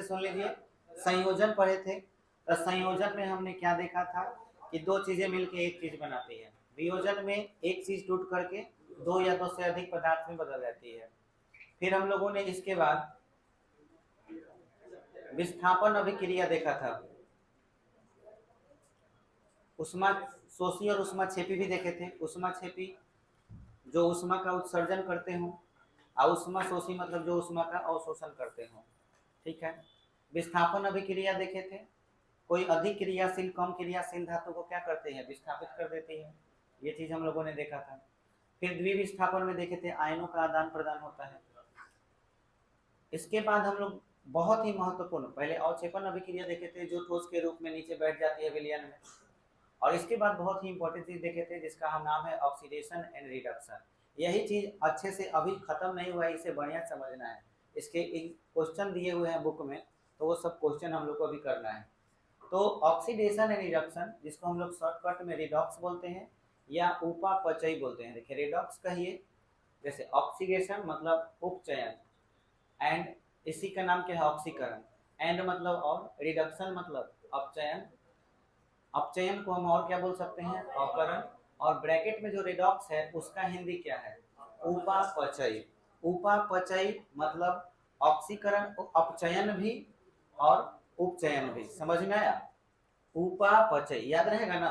सुन लीजिए, संयोजन पढ़े थे। तो संयोजन में हमने क्या देखा था कि दो चीजें मिलकर एक चीज बनाती है। वियोजन में एक चीज टूट करके दो या दो से अधिक पदार्थ में बदल जाती है। फिर हम लोगों ने इसके बाद विस्थापन अभिक्रिया देखा था, उष्मा शोषी और उष्मा छेपी भी देखे थे। उष्मा छेपी जो उष्मा का उत्सर्जन करते हो, और उष्मा शोषी मतलब जो उष्मा का अवशोषण करते हो। ठीक है। विस्थापन अभिक्रिया देखे थे, कोई अधिक क्रियाशील कम क्रियाशील धातु को क्या करते हैं, विस्थापित कर देती है। ये चीज हम लोगों ने देखा था। फिर द्विविस्थापन में देखे थे, आयनों का आदान प्रदान होता है। इसके बाद हम लोग बहुत ही महत्वपूर्ण पहले अवक्षेपण अभिक्रिया देखे थे, जो ठोस के रूप में नीचे बैठ जाती है विलयन में। और इसके बाद बहुत ही इंपॉर्टेंट चीज देखे थे जिसका हम नाम है ऑक्सीडेशन एंड रिडक्शन। यही चीज अच्छे से अभी खत्म नहीं हुआ है, इसे बढ़िया समझना है। इसके क्वेश्चन दिए हुए हैं बुक में, तो वो सब क्वेश्चन हम लोग को अभी करना है। तो ऑक्सीडेशन एंड रिडक्शन, जिसको हम लोग शॉर्टकट में रिडॉक्स बोलते हैं या उपापचय बोलते हैं। देखिए रिडॉक्स कहिए, जैसे ऑक्सीडेशन मतलब उपचयन, एंड इसी का नाम क्या है, ऑक्सीकरण। एंड मतलब और, रिडक्शन मतलब अपचयन। अपचयन को हम और क्या बोल सकते हैं, अवकरण। और ब्रैकेट में जो रिडॉक्स है उसका हिंदी क्या है, उपापचय। उपापचय मतलब ऑक्सीकरण, अपचयन भी और उपचयन भी। समझ में आया, उपापचय याद रहेगा ना।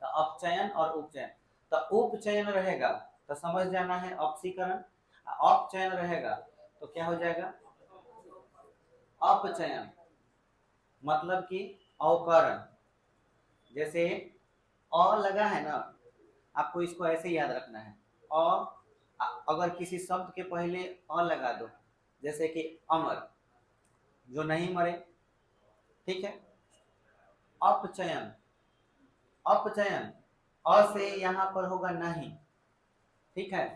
तो अपचयन और उपचयन, तो उपचयन रहेगा तो समझ जाना है ऑक्सीकरण, अपचयन रहेगा तो क्या हो जाएगा, अपचयन मतलब कि अवकरण। जैसे अ लगा है ना, आपको इसको ऐसे याद रखना है। अगर किसी शब्द के पहले अ लगा दो, जैसे कि अमर, जो नहीं मरे। ठीक है। अपचयन, अपचयन अ से यहाँ पर होगा नहीं। ठीक है।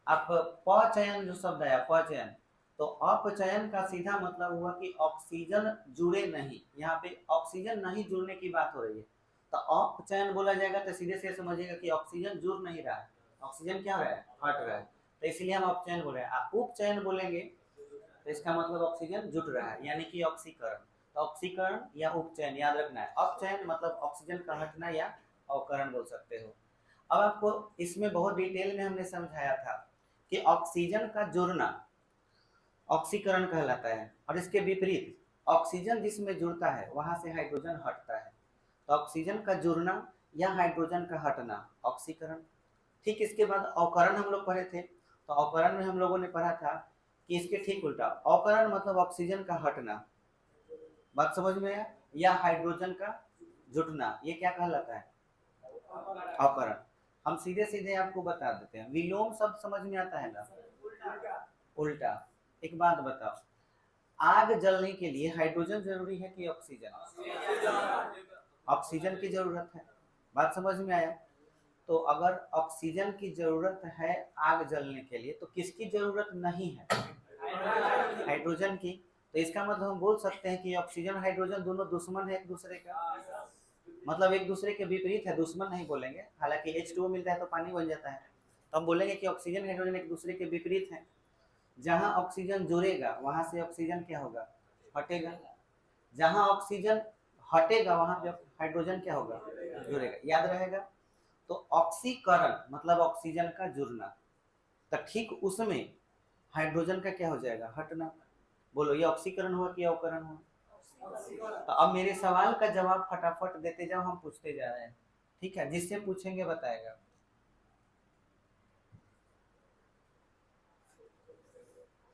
आप पचयन जो शब्द है पचयन, तो अपचयन का सीधा मतलब हुआ कि ऑक्सीजन जुड़े नहीं। यहाँ पे ऑक्सीजन नहीं जुड़ने की बात हो रही है, तो अपचयन बोला जाएगा तो सीधे से समझिएगा कि ऑक्सीजन जुड़ नहीं रहा है, ऑक्सीजन क्या हो रहा है, हट रहा है। तो इसलिए हम अपचयन बोल रहे हैं। उपचयन बोलेंगे तो इसका मतलब ऑक्सीजन जुट रहा है, यानी कि ऑक्सीकरण। तो ऑक्सीकरण या उपचयन याद रखना है। अपचयन मतलब ऑक्सीजन का हटना या अवकरण बोल सकते हो। अब आपको इसमें बहुत डिटेल में हमने समझाया था कि ऑक्सीजन का जुड़ना ऑक्सीकरण कहलाता है, और इसके विपरीत ऑक्सीजन जिसमें जुड़ता है वहां से हाइड्रोजन हटता है। तो ऑक्सीजन का जुड़ना या हाइड्रोजन का हटना ऑक्सीकरण। ठीक इसके बाद अवकरण हम लोग पढ़े थे। तो अवकरण में हम लोगों ने पढ़ा था कि इसके ठीक उल्टा, अवकरण मतलब ऑक्सीजन का हटना, बात समझ में आया, या हाइड्रोजन का जुटना, ये क्या कहलाता है, अवकरण। हम सीधे सीधे आपको बता देते हैं। विलोम शब्द समझ में आता है ना, उल्टा। एक बात बताओ, आग जलने के लिए हाइड्रोजन जरूरी है कि ऑक्सीजन, ऑक्सीजन की जरूरत है। बात समझ में आया। तो अगर ऑक्सीजन की जरूरत है आग जलने के लिए, तो किसकी जरूरत नहीं है, हाइड्रोजन की। तो इसका मतलब हम बोल सकते हैं कि ऑक्सीजन हाइड्रोजन दोनों दुश्मन है एक दूसरे का, मतलब एक दूसरे के विपरीत है, दुश्मन नहीं बोलेंगे। हालांकि H2O मिलता है तो पानी बन जाता है, तो हम बोलेंगे कि ऑक्सीजन हाइड्रोजन एक दूसरे के विपरीत है। जहां ऑक्सीजन जुड़ेगा वहां से ऑक्सीजन क्या होगा, हटेगा। जहां ऑक्सीजन हटेगा वहां पे हाइड्रोजन क्या होगा, जुड़ेगा। याद रहेगा। तो ऑक्सीकरण मतलब ऑक्सीजन का जुड़ना, तो ठीक उसमें हाइड्रोजन का क्या हो जाएगा, हटना। बोलो ये ऑक्सीकरण हुआ कि अवकरण हुआ। तो अब मेरे सवाल का जवाब फटाफट देते जाओ, हम पूछते जा रहे हैं। ठीक है, जिससे पूछेंगे बताएगा।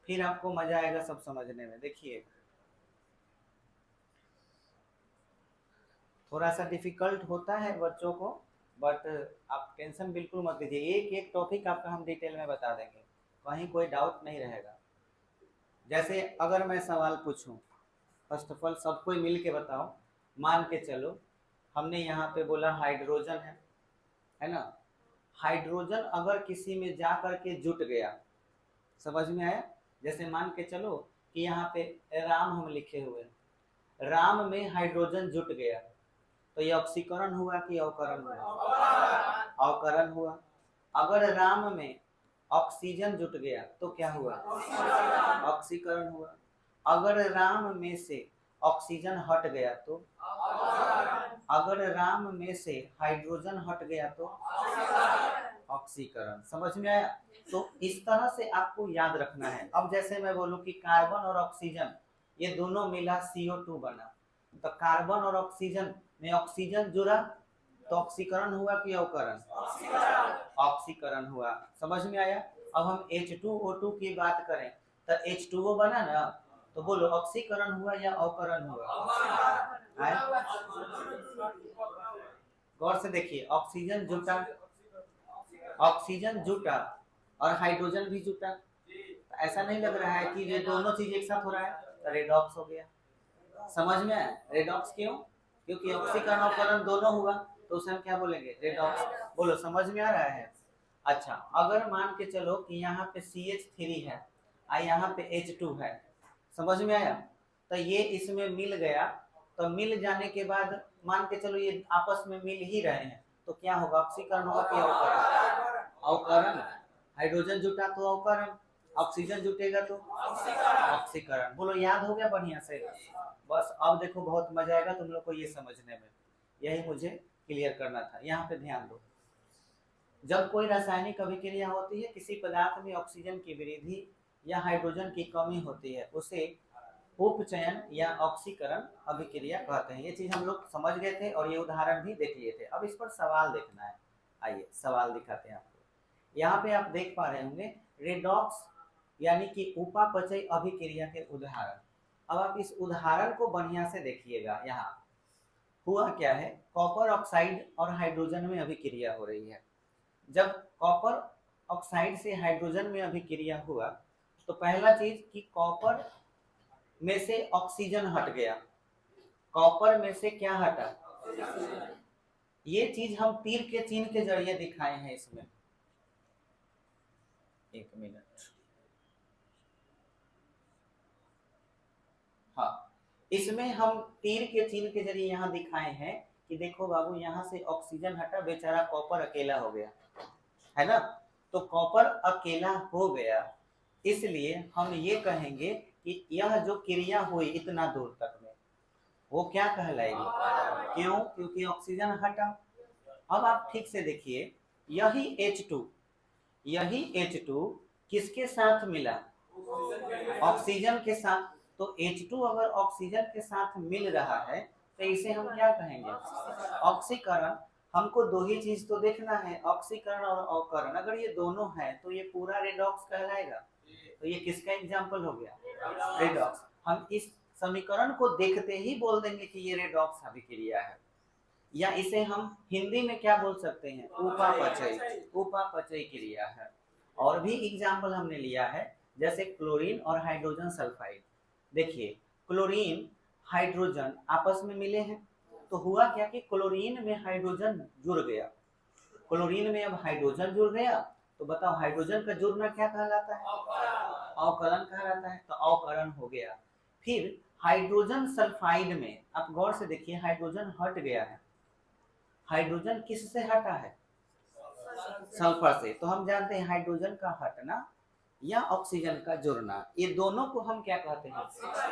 फिर आपको मजा आएगा सब समझने में। देखिए थोड़ा सा डिफिकल्ट होता है बच्चों को, बट आप टेंशन बिल्कुल मत लीजिए। एक एक टॉपिक आपका हम डिटेल में बता देंगे, कहीं कोई डाउट नहीं रहेगा। जैसे अगर मैं सवाल पूछूं, फर्स्ट ऑफ ऑल सबको मिल के बताओ। मान के चलो हमने यहाँ पे बोला हाइड्रोजन है ना। हाइड्रोजन अगर किसी में जा करके जुट गया, समझ में आया। जैसे मान के चलो कि यहाँ पे राम हम लिखे हुए, राम में हाइड्रोजन जुट गया, तो ये ऑक्सीकरण हुआ कि अवकरण हुआ, अवकरण हुआ। अगर राम में ऑक्सीजन जुट गया तो क्या हुआ, ऑक्सीकरण हुआ। अगर राम में से ऑक्सीजन हट गया तो, अगर राम में से हाइड्रोजन हट गया तो ऑक्सीकरण। समझ में आया? तो इस तरह से आपको याद रखना है। अब जैसे मैं बोलूं कि कार्बन और ऑक्सीजन ये दोनों मिला CO2 बना, तो कार्बन और ऑक्सीजन में ऑक्सीजन जुड़ा तो ऑक्सीकरण हुआ कि अवकरण? ऑक्सीकरण हुआ। समझ में आया? अब हम H2O2 की बात करें तो H2O बना ना, तो बोलो ऑक्सीकरण हुआ या अवकरण हुआ? गौर से देखिए, ऑक्सीजन जुटा, ऑक्सीजन जुटा और हाइड्रोजन भी जुटा, तो ऐसा नहीं लग रहा है कि ये दोनों चीज एक साथ हो रहा है? तो रेडॉक्स हो गया। समझ में आया? रेडॉक्स क्यों? क्योंकि ऑक्सीकरण और अवकरण दोनों हुआ, तो उसे हम क्या बोलेंगे? रेडॉक्स। बोलो समझ में आ रहा है? अच्छा, अगर मान के चलो कि यहाँ पे CH3 है और यहाँ पे H2 है, समझ में आया? तो ये इसमें मिल गया, तो मिल जाने के बाद मान के चलो ये आपस में मिल ही रहे हैं, तो क्या होगा? ऑक्सीकरण होगा कि अवकरण? अवकरण। हाइड्रोजन जुटा तो अवकरण, ऑक्सीजन जुटेगा तो ऑक्सीकरण। बोलो याद हो गया बढ़िया से? बस अब देखो बहुत मजा आएगा तुम लोग को ये समझने में, यही मुझे क्लियर करना था। यहाँ पे ध्यान दो, जब कोई रासायनिक अभिक्रिया होती है, किसी पदार्थ में ऑक्सीजन की वृद्धि या हाइड्रोजन की कमी होती है, उसे उपचयन या ऑक्सीकरण अभिक्रिया कहते हैं। ये चीज हम लोग समझ गए थे और ये उदाहरण भी देख लिए थे। अब इस पर सवाल देखना है। आइए सवाल दिखाते हैं आपको। यहाँ पे आप देख पा रहे होंगे रेडॉक्स यानी कि उपापचय अभिक्रिया के उदाहरण। अब आप इस उदाहरण को बढ़िया से देखिएगा। यहाँ हुआ क्या है, कॉपर ऑक्साइड और हाइड्रोजन में अभिक्रिया हो रही है। जब कॉपर ऑक्साइड से हाइड्रोजन में अभिक्रिया हुआ तो पहला चीज कि कॉपर में से ऑक्सीजन हट गया। कॉपर में से क्या हटा? ये चीज हम तीर के चिन्ह के जरिए दिखाए हैं इसमें। एक मिनट, हाँ, इसमें हम तीर के चिन्ह के जरिए यहाँ दिखाए हैं कि देखो बाबू, यहाँ से ऑक्सीजन हटा, बेचारा कॉपर अकेला हो गया, है ना? तो कॉपर अकेला हो गया, इसलिए हम ये कहेंगे कि यह जो क्रिया हुई इतना दूर तक में, वो क्या कहलाएगी? क्यों? क्योंकि ऑक्सीजन हटा। अब आप ठीक से देखिए, यही H2, यही H2 किसके साथ मिला? ऑक्सीजन के साथ। तो H2 अगर ऑक्सीजन के साथ मिल रहा है तो इसे हम क्या कहेंगे? ऑक्सीकरण। हमको दो ही चीज तो देखना है, ऑक्सीकरण और अवकरण। अगर ये दोनों है तो ये पूरा रेडॉक्स कहलाएगा। तो ये किसका एग्जाम्पल हो गया? रेडॉक्स। हम इस समीकरण को देखते ही बोल देंगे कि ये रेडॉक्स अभिक्रिया है। या इसे हम हिंदी में क्या बोल सकते हैं? उपापचय, उपापचय क्रिया है। और भी एग्जाम्पल हमने लिया है, जैसे क्लोरीन और हाइड्रोजन सल्फाइड। देखिए, क्लोरीन हाइड्रोजन आपस में मिले हैं, तो हुआ क्या कि क्लोरीन में हाइड्रोजन जुड़ गया। क्लोरीन में अब हाइड्रोजन जुड़ गया, तो बताओ हाइड्रोजन का जुड़ना क्या कहलाता है? अवकरण कहलाता है। तो अवकरण हो गया। फिर हाइड्रोजन सल्फाइड में आप गौर से देखिए, हाइड्रोजन हट गया है। हाइड्रोजन किससे हटा है? सल्फर से। तो हम जानते हैं हाइड्रोजन का हटना या ऑक्सीजन का जुड़ना, ये दोनों को हम क्या कहते हैं?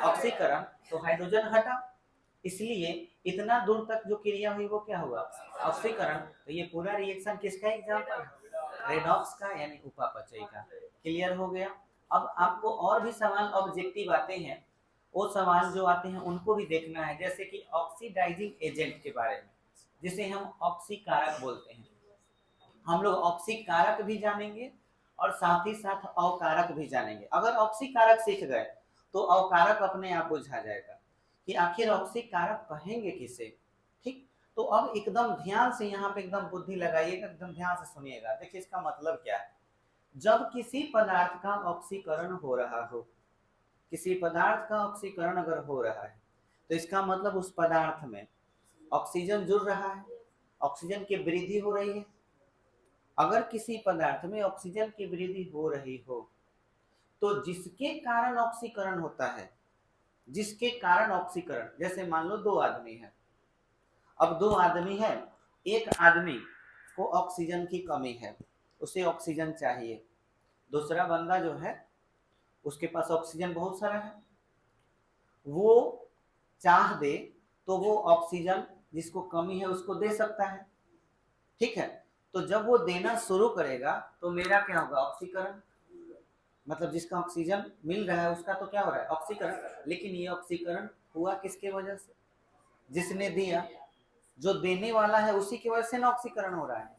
ऑक्सीकरण। तो हाइड्रोजन हटा, इसलिए इतना दूर तक जो क्रिया हुई वो क्या हुआ? ऑक्सीकरण। तो ये पूरा रिएक्शन किसका एग्जाम्पल है? रेडॉक्स का, यानी उपापचय का। क्लियर हो गया? अब आपको और भी सवाल ऑब्जेक्टिव आते हैं, वो सवाल जो आते हैं उनको भी देखना है। जैसे कि ऑक्सीडाइजिंग एजेंट के बारे में, जिसे हम ऑक्सीकारक बोलते हैं। हम लोग ऑक्सीकारक भी जानेंगे और साथ ही साथ अवकारक भी जानेंगे। अगर ऑक्सीकारक सीख गए तो अवकारक अपने आप बुझा जाएगा कि आखिर ऑक्सीकारक कहेंगे किसे। ठीक, तो अब एकदम ध्यान से यहाँ पे एकदम बुद्धि लगाइएगा, एकदम ध्यान से सुनिएगा। देखिए इसका मतलब क्या है। जब किसी पदार्थ का ऑक्सीकरण हो रहा हो, किसी पदार्थ का ऑक्सीकरण अगर हो रहा है, तो इसका मतलब उस पदार्थ में ऑक्सीजन जुड़ रहा है, ऑक्सीजन की वृद्धि हो रही है। अगर किसी पदार्थ में ऑक्सीजन की वृद्धि हो रही हो, तो जिसके कारण ऑक्सीकरण होता है, जिसके कारण ऑक्सीकरण, जैसे मान लो दो आदमी है। अब दो आदमी है, एक आदमी को ऑक्सीजन की कमी है, उसे ऑक्सीजन चाहिए। दूसरा बंदा जो है उसके पास ऑक्सीजन बहुत सारा है, वो चाह दे तो वो ऑक्सीजन जिसको कमी है उसको दे सकता है, ठीक है। तो जब वो देना शुरू करेगा तो मेरा क्या होगा, ऑक्सीकरण, मतलब जिसका ऑक्सीजन मिल रहा है उसका तो क्या हो रहा है, ऑक्सीकरण। लेकिन ये ऑक्सीकरण हुआ किसके वजह से, जिसने दिया, जो देने वाला है उसी की वजह से ना ऑक्सीकरण हो रहा है।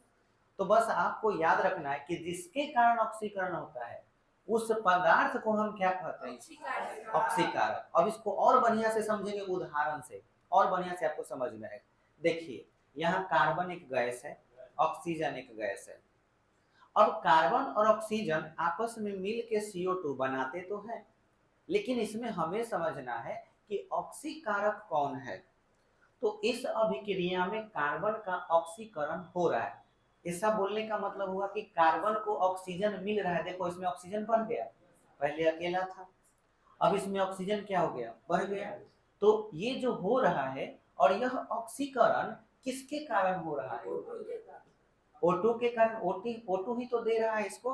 तो बस आपको याद रखना है कि जिसके कारण ऑक्सीकरण होता है उस पदार्थ को हम क्या कहते हैं, ऑक्सीकारक। अब इसको और बढ़िया से समझेंगे उदाहरण से, और बढ़िया से आपको समझ में आएगा। देखिए यहाँ कार्बन एक गैस है, ऑक्सीजन एक गैस है। अब कार्बन और ऑक्सीजन आपस में मिल के CO2 बनाते तो हैं, लेकिन इसमें हमें समझना है कि ऑक्सीकारक कौन है। तो इस अभिक्रिया में कार्बन का ऑक्सीकरण हो रहा है। ऐसा बोलने का मतलब हुआ कि कार्बन को ऑक्सीजन मिल रहा है, देखो इसमें ऑक्सीजन बढ़ गया, पहले अकेला था, अब इसमें ऑक्सीजन क्या हो गया, बढ़ गया। तो ये जो हो रहा है, और यह ऑक्सीकरण किसके कारण हो रहा है, O2 के कारण। O2 ही तो दे रहा है इसको,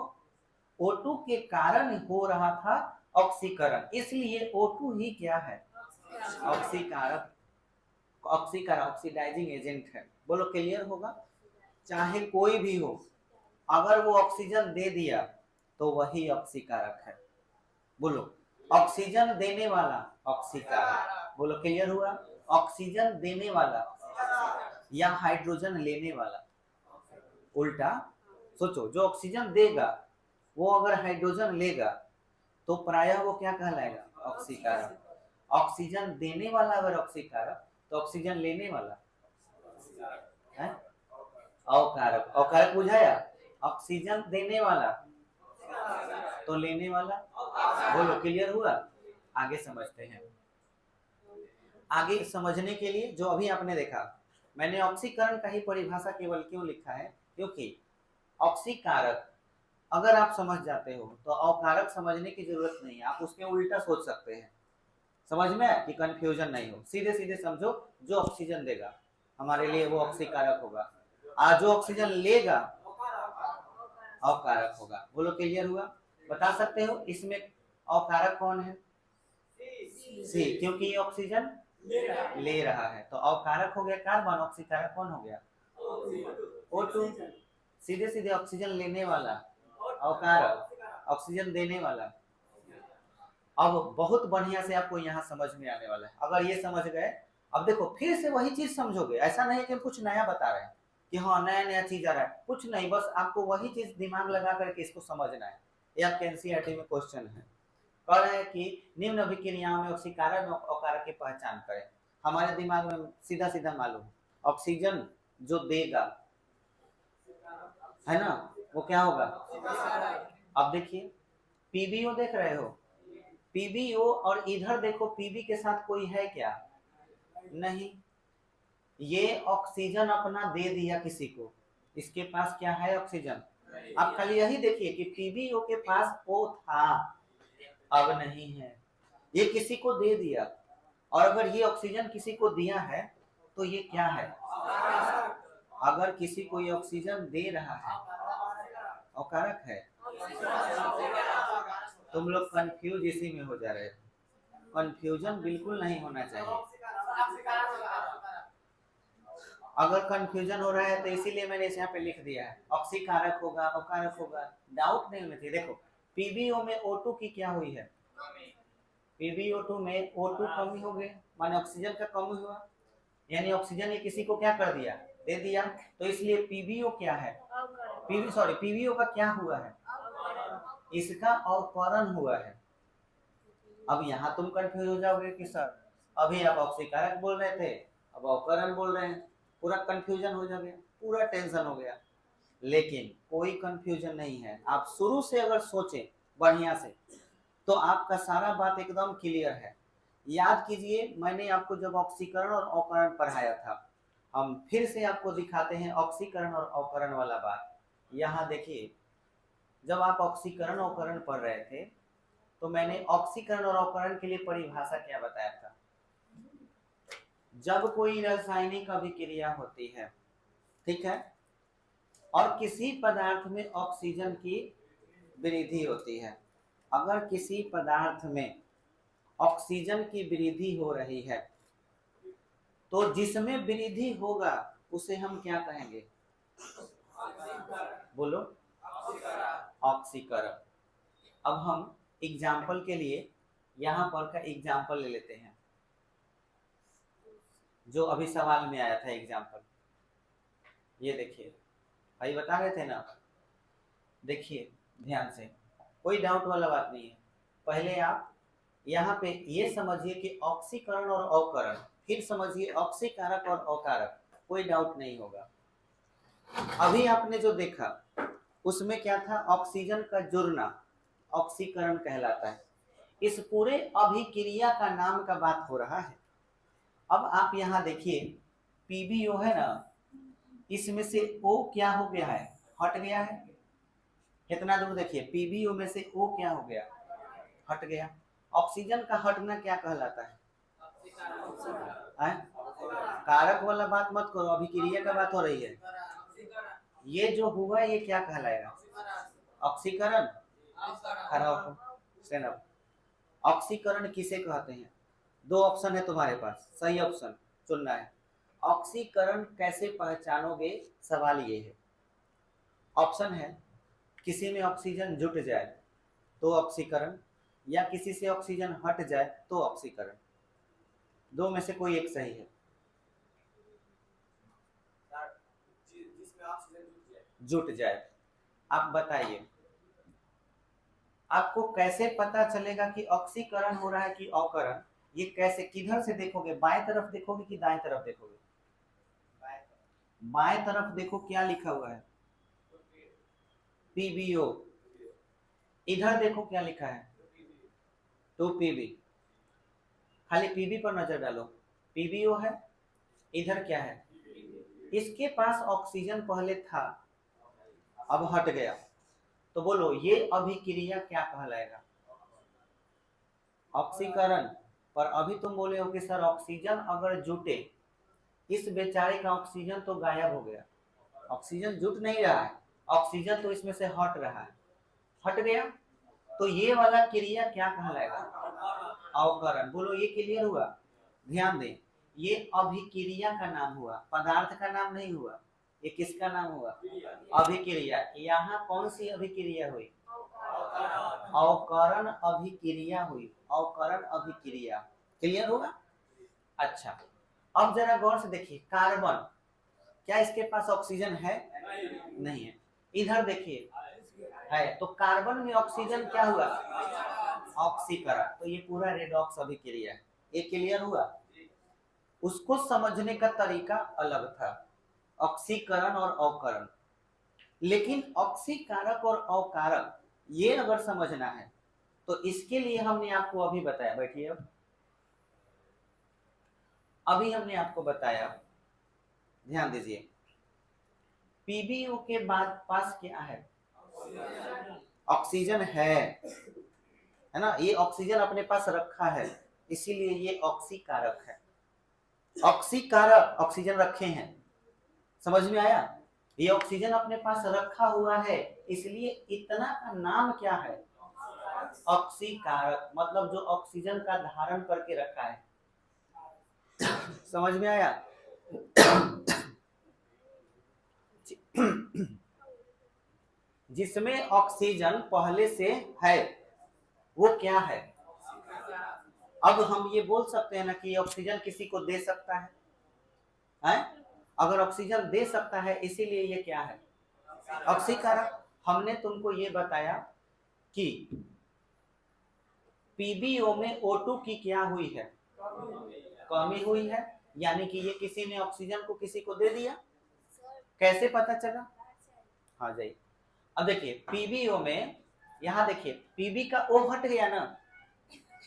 O2 के कारण हो रहा था ऑक्सीकरण, इसलिए O2 ही क्या है, ऑक्सीकारक। ऑक्सीकारक ऑक्सीडाइजिंग एजेंट है। बोलो क्लियर होगा। चाहे कोई भी हो, अगर वो ऑक्सीजन दे दिया तो वही ऑक्सीकारक है। बोलो ऑक्सीजन देने वाला ऑक्सीकारक। बोलो क्लियर हुआ। ऑक्सीजन देने वाला या हाइड्रोजन लेने वाला, उल्टा सोचो, जो ऑक्सीजन देगा वो अगर हाइड्रोजन लेगा तो प्रायः वो क्या कहलाएगा, ऑक्सीकारक। ऑक्सीजन देने वाला अगर ऑक्सीकारक तो ऑक्सीजन लेने वाला है अवकारक। अवकारक बुझाया, ऑक्सीजन देने वाला तो लेने वाला। बोलो क्लियर हुआ। आगे समझते हैं। आगे समझने के लिए जो अभी आपने देखा, मैंने ऑक्सीकरण का ही परिभाषा केवल क्यों लिखा है, क्योंकि ऑक्सीकारक अगर आप समझ जाते हो तो अवकारक समझने की जरूरत नहीं है, आप उसके उल्टा सोच सकते हैं। समझ में आया कि कंफ्यूजन नहीं हो, सीधे सीधे समझो, जो ऑक्सीजन देगा हमारे लिए वो ऑक्सीकारक होगा, आज जो ऑक्सीजन लेगा अवकारक होगा। बोलो क्लियर हुआ। बता सकते हो इसमें अवकारक कौन है, सी, क्योंकि ये ऑक्सीजन ले रहा है, तो अवकारक हो गया कार्बन, ऑक्सीकारक कौन हो गया, O2। सीधे सीधे ऑक्सीजन लेने वाला अवकारक, ऑक्सीजन देने वाला। अब बहुत बढ़िया से आपको यहाँ समझ में आने वाला है, अगर ये समझ गए। अब देखो फिर से वही चीज समझोगे, ऐसा नहीं है कि हम कुछ नया बता रहे हैं कि हाँ नया नया चीज आ रहा है, कुछ नहीं, बस आपको वही चीज दिमाग लगा करके इसको समझना है। ये आपके एनसीईआरटी में क्वेश्चन है, कह रहे हैं कि निम्न अभिक्रियाओं में ऑक्सीकारक और अवकारक की पहचान करें। हमारे दिमाग में सीधा सीधा मालूम, ऑक्सीजन जो देगा है ना वो क्या होगा। अब देखिए पीबीओ देख रहे हो, पीबीओ, और इधर देखो पीबी के साथ कोई है क्या, नहीं। ये ऑक्सीजन अपना दे दिया किसी को, इसके पास क्या है ऑक्सीजन। आप खाली यही देखिए कि पीबीओ के पास O था, अब नहीं है, ये किसी को दे दिया। और अगर ये ऑक्सीजन किसी को दिया है तो ये क्या है, अगर किसी को ये ऑक्सीजन दे रहा है अवकारक है। तुम लोग कंफ्यूज इसी में हो जा रहे हो, कंफ्यूजन बिल्कुल नहीं होना चाहिए। अगर कंफ्यूजन हो रहा है तो इसीलिए मैंने यहाँ पे लिख दिया है, ऑक्सीकारक होगा अवकारक होगा, डाउट नहीं होना चाहिए। देखो पीबीओ में O2 की क्या हुई है, PbO2 में O2 कमी हो गई, माने ऑक्सीजन का कमी हुआ, यानी ऑक्सीजन ने किसी को क्या कर दिया, दे दिया, तो इसलिए पीबीओ क्या है, पीबीओ का क्या हुआ है, इसका अवकरण हुआ है। अब यहाँ तुम कंफ्यूज हो जाओगे कि सर अभी आप ऑक्सीकारक बोल रहे थे अब अवकरण बोल रहे हैं, पूरा कंफ्यूजन हो जाएगा, पूरा टेंशन हो गया। लेकिन कोई कंफ्यूजन नहीं है, आप शुरू से अगर सोचें बढ़िया से तो आपका सारा बात एकदम क्लियर है। याद कीजिए मैंने आपको जब ऑक्सीकरण और अवकरण पढ़ाया था, हम फिर से आपको दिखाते हैं ऑक्सीकरण और अवकरण वाला बात। यहाँ देखिए जब आप ऑक्सीकरण अवकरण पढ़ रहे थे तो मैंने ऑक्सीकरण और अवकरण के लिए परिभाषा क्या बताया था, जब कोई रासायनिक अभिक्रिया होती है, ठीक है, और किसी पदार्थ में ऑक्सीजन की वृद्धि होती है, अगर किसी पदार्थ में ऑक्सीजन की वृद्धि हो रही है, तो जिसमें वृद्धि होगा उसे हम क्या कहेंगे? बोलो। ऑक्सीकरण। अब हम एग्जाम्पल के लिए यहाँ पर का एग्जाम्पल ले लेते हैं, जो अभी सवाल में आया था एग्जाम्पल। ये देखिए, भाई बता रहे थे ना, देखिए ध्यान से, कोई डाउट वाला बात नहीं है। पहले आप यहाँ पे ये समझिए कि ऑक्सीकरण और अवकरण, फिर समझिए ऑक्सीकारक और अवकारक, कोई डाउट नहीं होगा। अभी आपने जो देखा उसमें क्या था? ऑक्सीजन का जुड़ना ऑक्सीकरण कहलाता है। इस पूरे अभिक्रिया का नाम का बात हो रहा है। अब आप यहाँ देखिए, पीबीओ है ना, इसमें से ओ क्या हो गया है? हट गया है। कितना दूर देखिए, पीबीओ में से ओ क्या हो गया? हट गया। ऑक्सीजन का हटना क्या कहलाता है? कारक वाला बात मत करो, अभिक्रिया का बात हो रही है। ये जो हुआ ये क्या कहलाएगा? ऑक्सीकरण। खड़ा होकर स्टैंड अप। ऑक्सीकरण किसे कहते हैं? दो ऑप्शन है तुम्हारे पास, सही ऑप्शन चुनना है। ऑक्सीकरण कैसे पहचानोगे, सवाल ये है। ऑप्शन है, किसी में ऑक्सीजन जुट जाए तो ऑक्सीकरण, या किसी से ऑक्सीजन हट जाए तो ऑक्सीकरण। दो में से कोई एक सही है। जुट जाए। आप बताइए, आपको कैसे पता चलेगा कि ऑक्सीकरण हो रहा है कि अवकरण? ये कैसे, किधर से देखोगे? बाएं तरफ देखोगे कि दाएं तरफ देखोगे? बाएं तरफ देखो, क्या लिखा हुआ है? पीबीओ। इधर देखो क्या लिखा है? 2 पीबी। खाली पीबी पर नजर डालो, पीबीओ है, इधर क्या है? इसके पास ऑक्सीजन पहले था, अब हट गया, तो बोलो ये अभिक्रिया क्या कहलाएगा? ऑक्सीकरण। पर अभी तुम बोले हो कि सर ऑक्सीजन अगर जुटे, इस बेचारे का ऑक्सीजन तो गायब हो गया। ऑक्सीजन जुट नहीं रहा है, ऑक्सीजन तो इसमें से हट रहा है, हट गया, तो ये वाला क्रिया क्या कहलाएगा? अवकरण। बोलो ये क्लियर हुआ? ध्यान दें, ये अभिक्रिया का नाम हुआ, पदार्थ का नाम नहीं हुआ। ये किसका नाम हुआ? अभिक्रिया। यहाँ कौन सी अभिक्रिया हुई? अवकरण अभिक्रिया हुई, अवकरण अभिक्रिया। क्लियर होगा? अच्छा, अब जरा गौर से देखिए, कार्बन, क्या इसके पास ऑक्सीजन है? नहीं है। इधर देखिए, है, तो कार्बन में ऑक्सीजन क्या हुआ? ऑक्सीकरण। तो ये पूरा रेडॉक्स अभिक्रिया है। ये क्लियर हुआ? उसको समझने का तरीका अलग था, ऑक्सीकरण और अवकरण। लेकिन ऑक्सीकारक और अवकारक ये अगर समझना है तो इसके लिए हमने आपको अभी बताया, बैठिए, अभी हमने आपको बताया, ध्यान दीजिए, पीबीओ के बाद पास क्या है? ऑक्सीजन है ना? ये ऑक्सीजन अपने पास रखा है, इसीलिए ये ऑक्सीकारक है। ऑक्सीकारक ऑक्सीजन रखे हैं, समझ में आया? ये ऑक्सीजन अपने पास रखा हुआ है, इसलिए इतना का नाम क्या है? ऑक्सीकारक। मतलब जो ऑक्सीजन का धारण करके रखा है। समझ में आया? जिसमें ऑक्सीजन पहले से है वो क्या है? अब हम ये बोल सकते हैं ना कि ऑक्सीजन किसी को दे सकता है, हैं? अगर ऑक्सीजन दे सकता है, इसीलिए ये क्या है? ऑक्सीकारक। हमने तुमको ये बताया कि पीबीओ में O2 की क्या हुई है? कमी हुई है, यानी कि ये किसी ने ऑक्सीजन को किसी को दे दिया। कैसे पता चला? हाँ जाइए, अब देखिए पीबीओ में, यहाँ देखिए पीबी का O हट गया ना,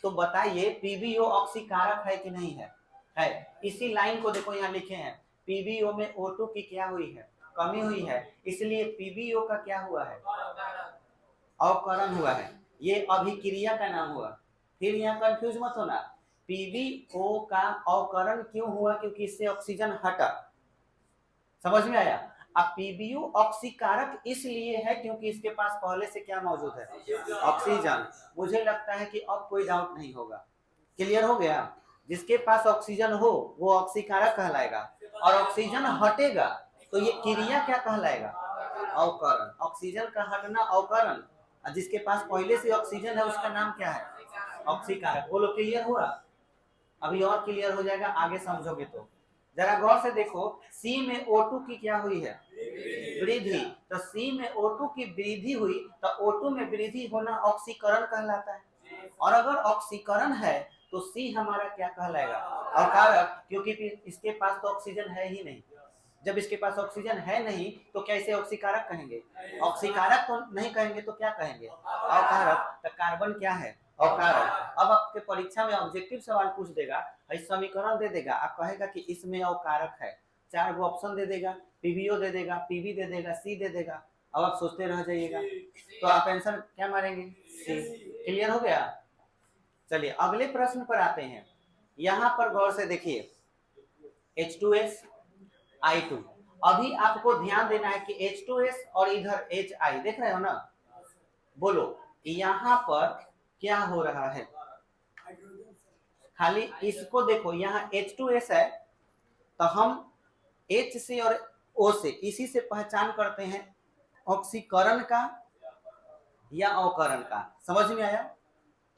तो बताइए पीबीओ ऑक्सीकारक है कि नहीं है? है। इसी लाइन को देखो, यहाँ लिखे हैं, पीबीओ में O2 की क्या हुई है? कमी हुई है, इसलिए पीबीओ का क्या हुआ है? अवकरण हुआ है। ये अभिक्रिया का नाम हुआ। फिर यहाँ कंफ्यूज मत होना, पीबीओ का अवकरण क्यों हुआ? क्योंकि इससे ऑक्सीजन हटा। समझ में आया? अब पीबीओ ऑक्सीकारक इसलिए है क्योंकि इसके पास पहले से क्या मौजूद है? ऑक्सीजन। मुझे लगता है कि अब कोई डाउट नहीं होगा। क्लियर हो गया? जिसके पास ऑक्सीजन हो वो ऑक्सीकारक कहलाएगा, और ऑक्सीजन हटेगा तो ये क्रिया क्या कहलाएगा? अवकरण। ऑक्सीजन का हटना अवकरण, और जिसके पास पहले से ऑक्सीजन है उसका नाम क्या है? ऑक्सीकारक। बोलो क्लियर हुआ? अभी और क्लियर हो जाएगा आगे समझोगे तो। जरा गौर से देखो, C में O2 की क्या हुई है? वृद्धि। तो C में O2 की वृद्धि हुई तो O2 में वृद्धि होना ऑक्सीकरण कहलाता है, और अगर ऑक्सीकरण है तो C हमारा क्या कहलाएगा? अकारक, क्योंकि इसके पास तो ऑक्सीजन है ही नहीं। जब इसके पास ऑक्सीजन है नहीं तो क्या इसे ऑक्सीकारक कहेंगे? ऑक्सीकारक तो नहीं कहेंगे तो क्या कहेंगे? अकारक। तो कार्बन क्या है? अकारक। अब आपके परीक्षा में ऑब्जेक्टिव सवाल पूछ देगा, समीकरण दे देगा, आप कहेगा कि इसमें अकारक है, 4 गो ऑप्शन दे देगा, पीबीओ दे देगा, पीबी दे देगा, सी दे देगा, अब आप सोचते रह जाइएगा, तो आप आंसर क्या मारेंगे? सी। क्लियर हो गया? चलिए अगले प्रश्न पर आते हैं। यहां पर गौर से देखिए, H2S I2। अभी आपको ध्यान देना है कि H2S और इधर HI देख रहे हो ना? बोलो यहां पर क्या हो रहा है? खाली इसको देखो, यहाँ H2S है तो हम H से और O से, इसी से पहचान करते हैं ऑक्सीकरण का या अवकरण का। समझ में आया?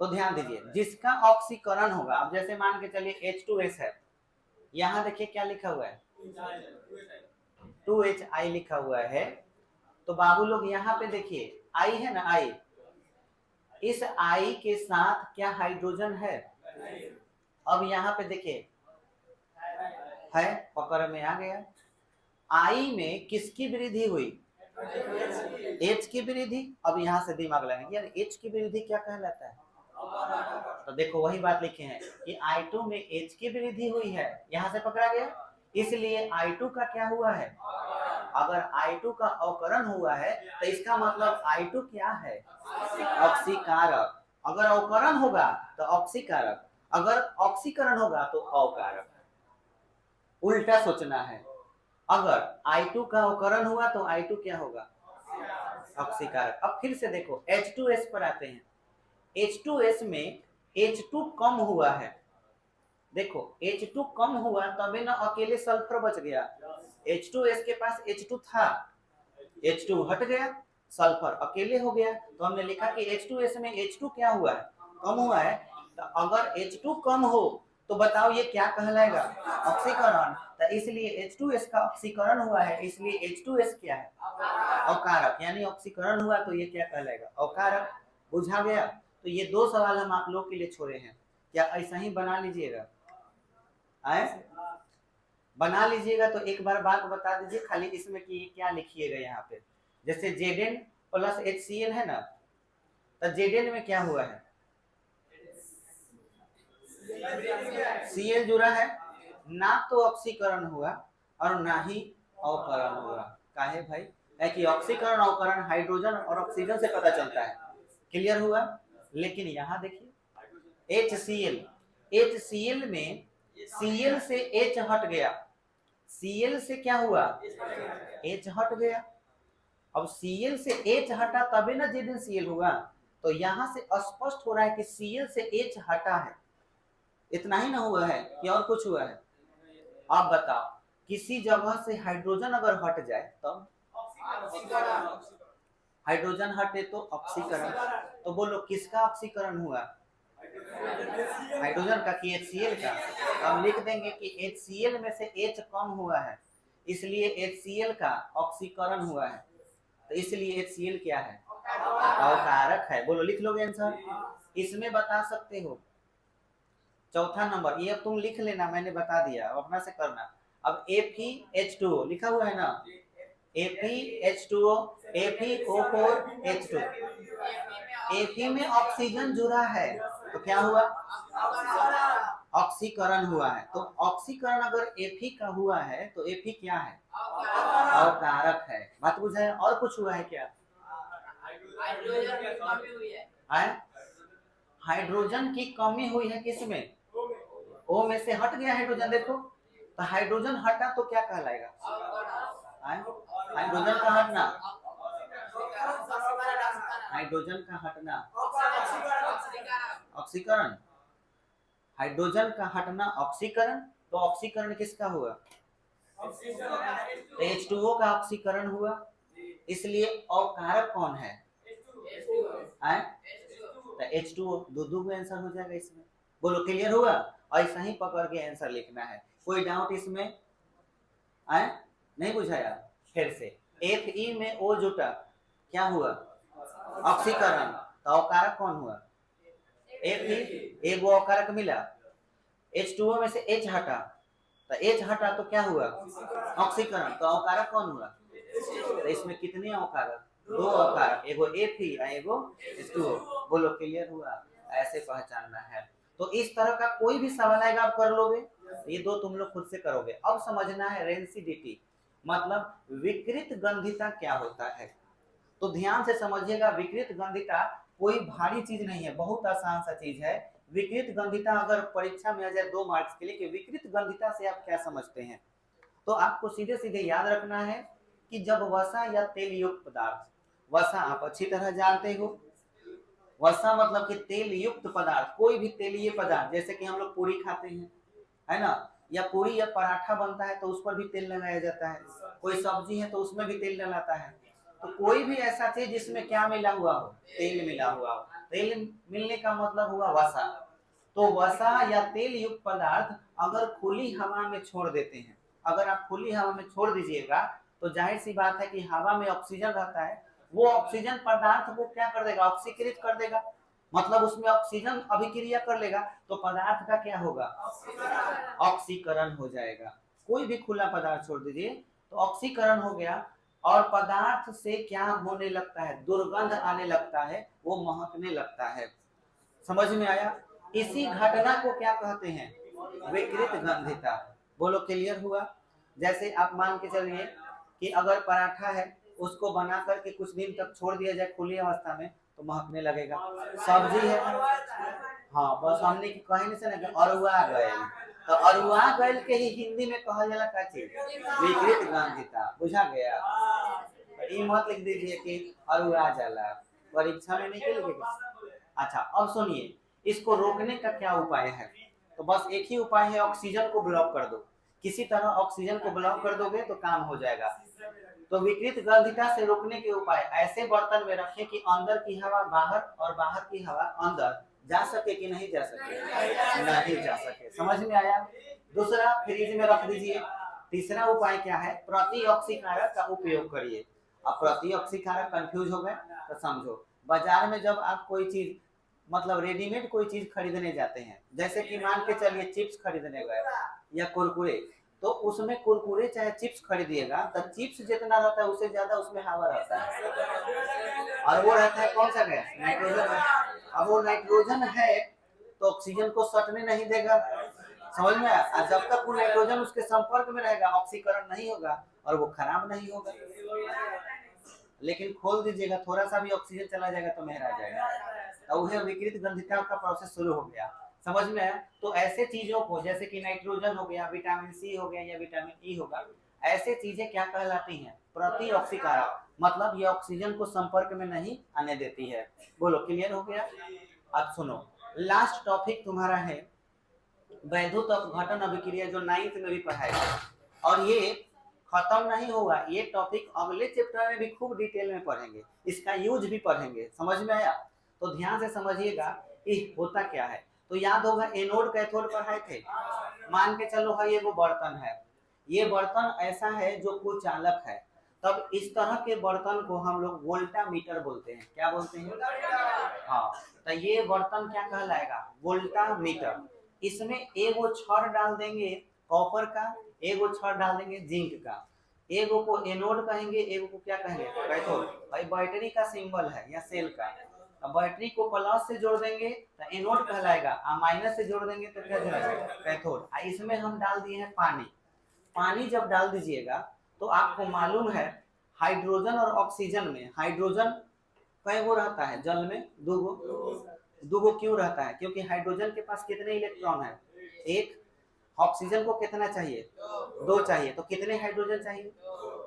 तो ध्यान दीजिए, जिसका ऑक्सीकरण होगा, अब जैसे मान के चलिए H2S है, यहाँ देखिए क्या लिखा हुआ है? 2HI लिखा हुआ है। तो बाबू लोग यहाँ पे देखिए I है ना, I, इस I के साथ क्या हाइड्रोजन है? अब यहाँ पे देखिए है, पकड़ में आ गया। I में किसकी वृद्धि हुई? H की वृद्धि। अब यहाँ से दिमाग लगाएंगे, यार H की वृद्धि क्या कहलाता है? तो देखो वही बात लिखे हैं कि I2 में H की वृद्धि हुई है, यहाँ से पकड़ा गया, इसलिए I2 का क्या हुआ है? अगर I2 का अवकरण हुआ है तो इसका मतलब I2 क्या है? ऑक्सीकारक। अगर अवकरण होगा तो ऑक्सीकारक, अगर ऑक्सीकरण होगा तो अवकारक। उल्टा सोचना है, अगर I2 का अवकरण हुआ तो I2 क्या होगा? ऑक्सीकारक। अब फिर से देखो H2S पर आते हैं। H2S में H2 कम हुआ है, देखो H2 कम हुआ तभी ना अकेले सल्फर बच गया। H2S के पास H2 था, H2 हट गया, सल्फर अकेले हो गया, तो हमने लिखा कि H2S में H2 क्या हुआ है? कम हुआ है। तो अगर H2 कम हो तो बताओ ये क्या कहलाएगा? ऑक्सीकरण। तो इसलिए H2S का ऑक्सीकरण हुआ है, इसलिए H2S क्या है? अकारक। यानी ऑक्सीकरण हुआ तो ये क्या कहलाएगा? अकारक। बुझा गया? तो ये 2 सवाल हम आप लोग के लिए छोड़े हैं, क्या ऐसा ही बना लीजिएगा? आए बना लीजिएगा तो एक बार बात बता दीजिए खाली इसमें कि क्या लिखिएगा यहाँ पे। जैसे Zn प्लस HCl है ना, तो Zn में क्या हुआ है? Cl जुड़ा है, ना तो ऑक्सीकरण हुआ और ना ही अवकरण हुआ। काहे भाई? है कि ऑक्सीकरण अवकरण हाइड्रोजन और ऑक्सीजन से पता चलता है। क्लियर हुआ? लेकिन यहाँ देखिए HCl में Cl से H हट गया, Cl से क्या हुआ? H हट गया। अब Cl से H हटा तभी ना ZnCl हुआ, तो यहाँ से स्पष्ट हो रहा है कि Cl से H हटा है। इतना ही ना हुआ है कि और कुछ हुआ है? अब बताओ, किसी जगह से हाइड्रोजन अगर हट जाए तब हाइड्रोजन हटे तो ऑक्सीकरण। तो बोलो किसका ऑक्सीकरण हुआ? हाइड्रोजन का कि HCl का? हम लिख देंगे कि HCl में से H कम हुआ है, इसलिए HCl का ऑक्सीकरण हुआ है, तो इसलिए HCl क्या है? अवकारक है। बोलो लिख लोगे आंसर? इसमें बता सकते हो। चौथा नंबर ये अब तुम लिख लेना, मैंने बता दिया, अब अपना से करना। अब FeH2O लिखा हुआ है ना, FeH2O, FeO4H2, Fe में ऑक्सीजन जुड़ा है तो क्या हुआ? ऑक्सीकरण हुआ है। तो ऑक्सीकरण अगर Fe का हुआ है तो Fe क्या है? अवकारक है। बात बुझाए? और कुछ हुआ है क्या? हाइड्रोजन की कमी हुई है किसमें? O में से हट गया हाइड्रोजन। देखो तो हाइड्रोजन हटा तो क्या कहलाएगा? हाइड्रोजन का हटना, हाइड्रोजन का हटना ऑक्सीकरण। हाइड्रोजन का हटना ऑक्सीकरण, तो ऑक्सीकरण किसका हुआ? तो H2O का ऑक्सीकरण हुआ, इसलिए अवकारक कौन है? तो H2O, दो आंसर हो जाएगा इसमें। बोलो क्लियर हुआ? ऐसा ही पकड़ के आंसर लिखना है, कोई डाउट इसमें आए? नहीं बुझाया? फिर से Fe में O जुटा, क्या हुआ? ऑक्सीकरण, तो अवकारक कौन हुआ? Fe, एक वो अवकारक मिला। H2O में से H हटा, तो H हटा तो क्या हुआ? ऑक्सीकरण, तो अवकारक कौन हुआ? तो इसमें कितने अवकारक? दो अवकारक, एगो Fe एगो H2O। बोलो क्लियर हुआ? ऐसे पहचानना है। तो इस तरह का कोई भी सवाल आएगा आप कर लोगे, ये दो तुम लोग खुद से करोगे। अब समझना है रेंसिडिटी, मतलब विकृत गंधिता क्या होता है। तो ध्यान से समझिएगा, विकृत गंधिता कोई भारी चीज नहीं है, बहुत आसान सा चीज है। विकृत गंधिता अगर परीक्षा में आ जाए 2 मार्क्स के लिए कि विकृत गंधिता से आप क्या समझते हैं, तो आपको सीधे सीधे याद रखना है कि जब वसा या तेल युक्त पदार्थ, वसा आप अच्छी तरह जानते हो, वसा मतलब कि तेल युक्त पदार्थ, कोई भी तेलीय पदार्थ, जैसे कि हम लोग पूरी खाते हैं, है ना, या पूरी या पराठा बनता है तो उस पर भी तेल लगाया जाता है, कोई सब्जी है तो उसमें भी तेल डलाता है। तो कोई भी ऐसा चीज जिसमें क्या मिला हुआ हो? तेल मिला हुआ हो। तेल मिलने का मतलब हुआ वसा। तो वसा या तेल युक्त पदार्थ अगर खुली हवा में छोड़ देते हैं, अगर आप खुली हवा में छोड़ दीजिएगा तो जाहिर सी बात है कि हवा में ऑक्सीजन रहता है, वो ऑक्सीजन पदार्थ को क्या कर देगा? ऑक्सीकृत कर देगा, मतलब उसमें ऑक्सीजन अभिक्रिया कर लेगा, तो पदार्थ का क्या होगा? ऑक्सीकरण हो जाएगा। कोई भी खुला पदार्थ छोड़ दीजिए तो ऑक्सीकरण हो गया, और पदार्थ से क्या होने लगता है? दुर्गंध आने लगता है, वो महकने लगता है। समझ में आया? इसी घटना को क्या कहते हैं? विकृत गंधिता। बोलो क्लियर हुआ? जैसे आप मान के चलिए कि अगर पराठा है, उसको बना करके कुछ दिन तक छोड़ दिया जाए खुली अवस्था में तो महकने लगेगा। सब्जी है, हाँ बस हमने कहने से ना अरुआ गैल, तो अरुआ गैल के ही हिंदी में कहा जाला का चीज? विकृत गंधिता। बुझा गया? ये मत लिख दीजिए कि अरुआ जाला, परीक्षा में नहीं लिखेगा। अच्छा अब सुनिए, इसको रोकने का क्या उपाय है? तो बस एक ही उपाय है, ऑक्सीजन को ब्लॉक कर दो। किसी तरह ऑक्सीजन को ब्लॉक कर दोगे तो काम हो जाएगा। तो विकृत गंधिता से रोकने के उपाय, ऐसे बर्तन में रखें कि अंदर की हवा बाहर और बाहर की हवा अंदर जा सके कि नहीं जा सके? नहीं जा सके। समझ में आया? दूसरा, फ्रिज में रख दीजिए। तीसरा उपाय क्या है? प्रति ऑक्सीकारक का उपयोग करिए। अब प्रति ऑक्सीकारक कंफ्यूज हो गए तो समझो, बाजार में जब आप कोई चीज, मतलब रेडीमेड कोई चीज खरीदने जाते हैं, जैसे कि मान के चलिए चिप्स खरीदने गए या कुरकुरे, तो उसमें कुरकुरे चाहे चिप्स खरीदिएगा तो चिप्स जितना रहता है उससे ज्यादा उसमें हवा रहता है, और वो रहता है कौन सा गैस? नाइट्रोजन। अब वो नाइट्रोजन है तो ऑक्सीजन को सटने नहीं देगा। समझ में आया? जब तक वो नाइट्रोजन उसके संपर्क में रहेगा ऑक्सीकरण नहीं होगा और वो खराब नहीं होगा। लेकिन खोल दीजिएगा, थोड़ा सा भी ऑक्सीजन चला जाएगा तो मेहरा जाएगा, तो वह विकृत गंधिता का प्रोसेस शुरू हो गया। समझ में आया? तो ऐसे चीजों को, जैसे कि नाइट्रोजन हो गया, विटामिन सी हो गया या विटामिन ई होगा, ऐसे चीजें क्या कहलाती हैं? प्रति ऑक्सीकारक, मतलब ये ऑक्सीजन को संपर्क में नहीं आने देती है। बोलो क्लियर हो गया? अब सुनो, लास्ट टॉपिक तुम्हारा है वैद्युत अपघटन अभिक्रिया, जो 9th में भी पढ़ाएगा, और ये खत्म नहीं होगा, ये टॉपिक अगले चैप्टर में भी खूब डिटेल में पढ़ेंगे, इसका यूज भी पढ़ेंगे। समझ में आया? तो ध्यान से समझिएगा कि होता क्या है। तो याद होगा एनोड कैथोड पढ़ाए थे। मान के चलो है ये वो बर्तन है, ये बर्तन ऐसा है जो कुचालक है, तब इस तरह के बर्तन को हम लोग वोल्टामीटर बोलते हैं। क्या बोलते हैं? हाँ, तो ये बर्तन क्या कहलाएगा? वोल्टामीटर। इसमें एगो छड़ डाल देंगे कॉपर का, एगो छड़ डाल देंगे जिंक का, एगो को एनोड कहेंगे, एगो को क्या कहेंगे? कैथोड। भाई बैटरी का सिंबल है या सेल का, अब बैटरी को प्लस से जोड़ देंगे तो एनोड कहलाएगा, और माइनस से जोड़ देंगे तो क्या कहलाएगा? कैथोड। इसमें हम डाल दिए हैं पानी। पानी जब डाल दीजिएगा तो आपको मालूम है हाइड्रोजन और ऑक्सीजन में, हाइड्रोजन कई गो रहता है जल में? दो गो क्यों रहता है? क्योंकि हाइड्रोजन के पास कितने इलेक्ट्रॉन है? एक। ऑक्सीजन को कितना चाहिए? 2 चाहिए। तो कितने हाइड्रोजन चाहिए?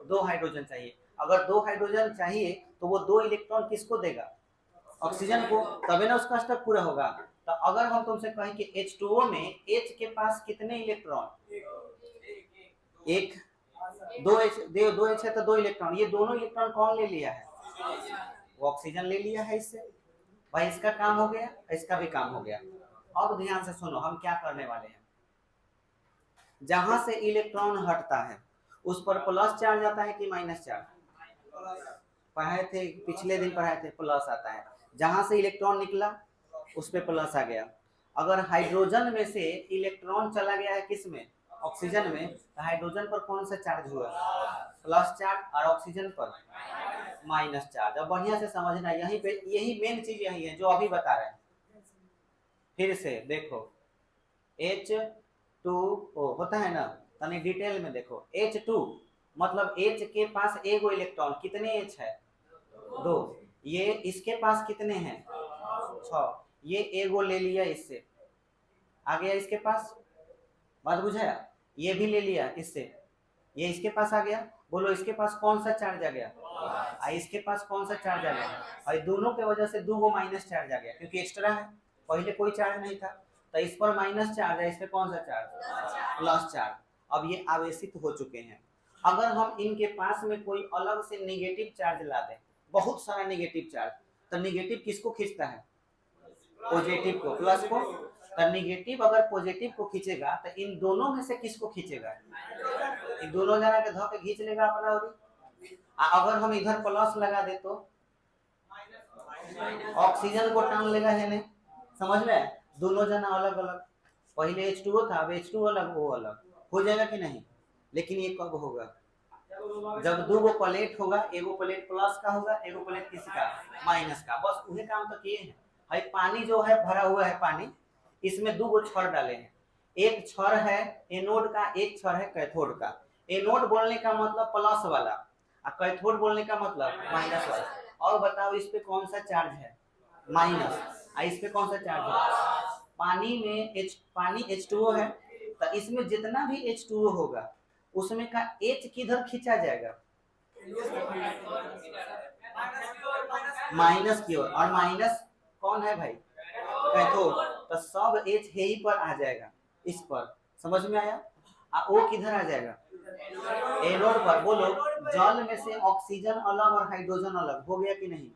2 हाइड्रोजन चाहिए। अगर 2 हाइड्रोजन चाहिए तो वो 2 इलेक्ट्रॉन किसको देगा? ऑक्सीजन को, तभी ना उसका स्टेप पूरा होगा। तो अगर हम तुमसे कहें कि H2O में H के पास कितने इलेक्ट्रॉन, एक, दो H है तो 2 इलेक्ट्रॉन, ये दोनों इलेक्ट्रॉन कौन ले लिया है, वो ऑक्सीजन ले लिया है इससे। भाई इसका काम हो गया, इसका भी काम हो गया। अब ध्यान से सुनो हम क्या करने वाले हैं। जहां से इलेक्ट्रॉन हटता है उस पर प्लस चार्ज आता है कि माइनस चार्ज, पढ़ाए थे पिछले दिन, पढ़ाए थे प्लस आता है। जहां से इलेक्ट्रॉन निकला उस पे प्लस आ गया। अगर हाइड्रोजन में से इलेक्ट्रॉन चला गया है किस में, ऑक्सीजन में, तो हाइड्रोजन पर कौन सा चार्ज हुआ, प्लस चार्ज, और ऑक्सीजन पर माइनस चार्ज। अब बढ़िया से समझना, यहीं पे यही मेन चीज यही है जो अभी बता रहे हैं। फिर से देखो H2O होता है ना, तनी डिटेल में देखो। H2 मतलब H के पास एगो इलेक्ट्रॉन, कितने H है, 2। ये इसके पास कितने हैं, 6। ये एगो ले लिया इससे, आ गया इसके पास, बात बुझाया, ये भी ले लिया इससे, ये इसके पास आ गया। बोलो इसके पास कौन सा चार्ज आ गया, इसके पास कौन सा चार्ज आ गया, और दोनों के वजह से 2 माइनस चार्ज आ गया, क्योंकि एक्स्ट्रा है, पहले कोई चार्ज नहीं था, तो इस पर माइनस चार्ज है, इस पे कौन सा चार्ज, प्लस चार्ज। अब ये आवेशित हो चुके हैं। अगर हम इनके पास में कोई अलग से नेगेटिव चार्ज ला दें, बहुत सारा नेगेटिव चार्ज, तो नेगेटिव किसको खींचता है, पॉजिटिव को, प्लस को। तो नेगेटिव अगर पॉजिटिव को खींचेगा तो इन दोनों में से किसको खींचेगा, इन दोनों जना के धो के खींच लेगा अपना ओरी। अगर हम इधर प्लस लगा दे तो ऑक्सीजन को टान लेगा है नहीं, समझ में, दोनों जना अलग अलग, पहले H2O था, अब H2 अलग, वो अलग हो जाएगा कि नहीं। लेकिन ये कब होगा, जब 2 प्लेट होगा, एगो प्लेट प्लस का होगा, एगो प्लेट किसका, माइनस का। बस उन्हें काम तो किए हैं। भाई पानी जो है भरा हुआ है पानी, इसमें 2 छड़ डाले हैं, एक छड़ है एनोड का, एक छड़ है कैथोड का। एनोड बोलने का मतलब प्लस वाला, और कैथोड बोलने का मतलब माइनस वाला। और बताओ इस पे कौन सा चार्ज है, माइनस, और इस पे कौन सा चार्ज है, पानी में पानी H2O है, तो इसमें जितना भी H2O होगा उसमें का H किधर खींचा जाएगा, माइनस की ओर, और माइनस कौन है भाई, कैथोड, तो सब H यही पर आ जाएगा, इस पर, समझ में आया। O किधर आ जाएगा, एनोड पर। बोलो जल में से ऑक्सीजन अलग और हाइड्रोजन अलग हो गया कि नहीं,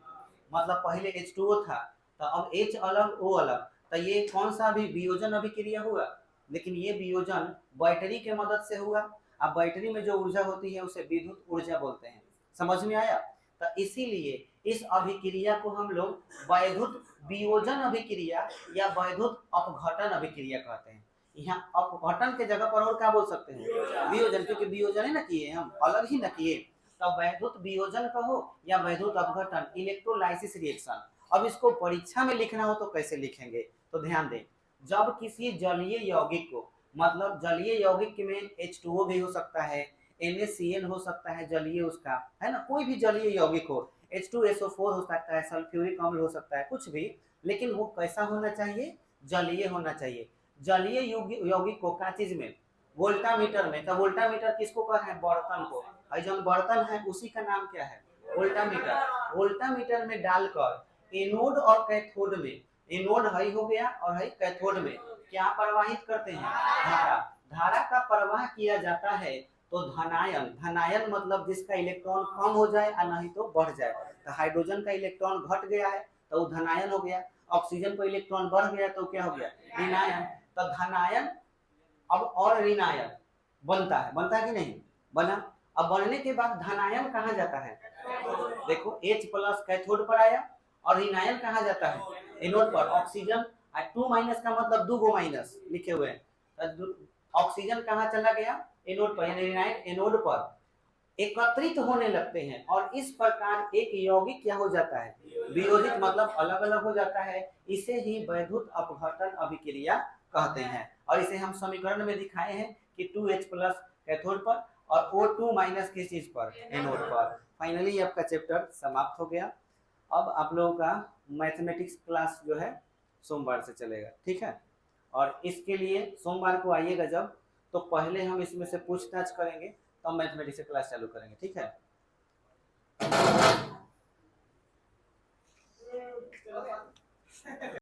मतलब पहले H2O था, तो अब H अलग O अलग, तो ये कौन सा भी वियोजन अभिक्रिया हुआ, लेकिन ये वियोजन बैटरी के मदद से हुआ। अब बैटरी में जो ऊर्जा होती है उसे विद्युत ऊर्जा बोलते हैं, समझ में आया। तो इसीलिए इस अभिक्रिया को हम लोग वैद्युत वियोजन अभिक्रिया या वैद्युत अपघटन अभिक्रिया कहते हैं। यहाँ अपघटन के जगह पर और क्या बोल सकते हैं, वियोजन, क्योंकि वियोजन ही ना किए, हम अलग ही ना किए। तो वैद्युत वियोजन कहो या वैद्युत अपघटन, इलेक्ट्रोलाइसिस रिएक्शन। अब इसको परीक्षा में लिखना हो तो कैसे लिखेंगे, तो ध्यान दें, जब किसी जलीय यौगिक को, मतलब जलीय यौगिक में H2O भी हो सकता है, NaCl हो सकता है जलीय उसका, है ना, कोई भी जलीय यौगिक हो, H2SO4 हो सकता है, सल्फ्यूरिक अम्ल हो सकता है, कुछ भी, लेकिन वो कैसा होना चाहिए, जलीय होना चाहिए। जलीय यौगिक को का चीज में, वोल्टामीटर में। तो वोल्टामीटर किसको कह रहे हैं, बर्तन को, और जो बर्तन है उसी का नाम क्या है, वोल्टामीटर। वोल्टामीटर में डालकर एनोड और कैथोड में, एनोड हई हो गया और हई कैथोड में क्या प्रवाहित करते हैं, धारा। धारा का प्रवाह किया जाता है तो धनायन, धनायन मतलब जिसका इलेक्ट्रॉन कम हो जाए और नहीं तो बढ़ जाए। तो हाइड्रोजन का इलेक्ट्रॉन घट गया है तो धनायन हो गया, ऑक्सीजन का इलेक्ट्रॉन बढ़ गया तो क्या हो गया, ऋणायन। तो धनायन अब और ऋणायन बनता है कि नहीं, बना। अब बनने के बाद धनायन कहाँ जाता है, देखो H प्लस कैथोड पर आया, और ऋणायन कहाँ जाता है, एनोड पर। ऑक्सीजन 2 माइनस का मतलब 2 माइनस लिखे हुए हैं, ऑक्सीजन कहाँ चला गया, एनोड पर, यानी ऋणायन एनोड पर एकत्रित होने लगते हैं, और इस प्रकार एक यौगिक क्या हो जाता है, वियोजित, मतलब अलग अलग हो जाता है। इसे ही वैद्युत अपघटन अभिक्रिया कहते हैं। और इसे हम समीकरण में दिखाए हैं कि 2H प्लस कैथोड पर और O2 माइनस किस चीज पर, एनोड पर। फाइनली आपका चैप्टर समाप्त हो गया। अब आप लोगों का मैथमेटिक्स क्लास जो है सोमवार से चलेगा, ठीक है। और इसके लिए सोमवार को आइएगा जब, तो पहले हम इसमें से पूछताछ करेंगे, तब मैथमेटिक्स क्लास चालू करेंगे, ठीक है।